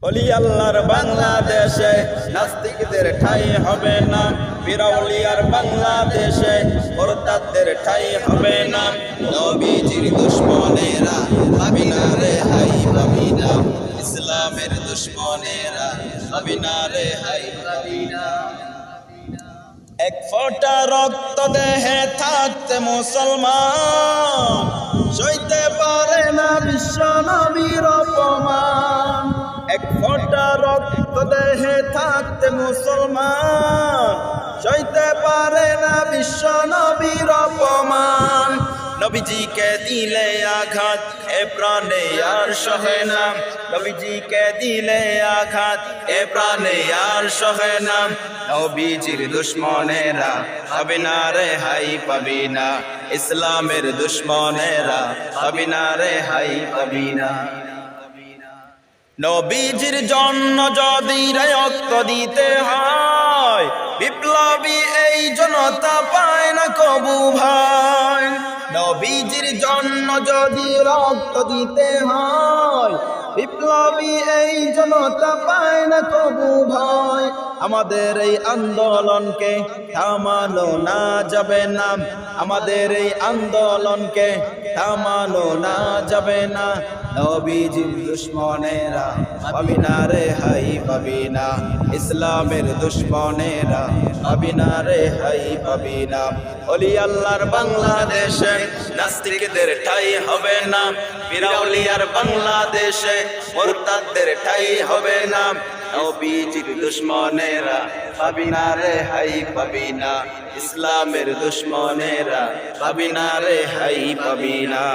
অলি আল্লাহর বাংলাদেশে নাস্তিকদের ঠাঁই হবে না, বিরাউলিয়ার বাংলাদেশে মুরতাদদের ঠাঁই হবে না। নবীজির দুশ্মনেরা পাবি না রেহাই পাবি না, ইসলামের দুশ্মনেরা পাবি না রেহাই পাবি না। এক ফোঁটা রক্ত দেহে থাকতে মুসলমান সইতে পারে না বিশ্ব নবীর অপমান। এক ফোঁটা রক্ত দেহে থাকতে মুসলমান সইতে পারে না বিশ্ব নবীর অপমান। নবীজিকে দিলে আঘাত এ প্রাণে আর সহে না, নবীজিকে দিলে আঘাত এ প্রাণে আর সহে না। নবীজির দুশ্মনেরা পাবি না রেহাই পাবি না, ইসলামের দুশ্মনেরা পাবি না রেহাই পাবি না। নবীজির জন্য যদি রক্ত দিতে হয়, বিপ্লবী এই জনতা পায় না কবু ভাই। নবীজির জন্য যদি রক্ত দিতে হয়, বিপ্লবী এই জনতা পায় না কবু ভয়। আমাদের এই আন্দোলনকে থামানো না যাবে না, আমাদের এই আন্দোলনকে থামানো না যাবে না। নবীজির দুশ্মনেরা পাবি না রেহাই পাবি না, ইসলামের দুশ্মনেরা পাবি না রেহাই পাবি না। অলি আল্লাহর বাংলাদেশে নাস্তিকদের ঠাঁই হবে না, বিরাউলিয়ার বাংলাদেশে মুরতাদদের ঠাঁই হবে না। নবীজির দুশ্মনেরা পাবি না রেহাই পাবি না, ইসলামের দুশ্মনেরা পাবি না রেহাই পাবি না।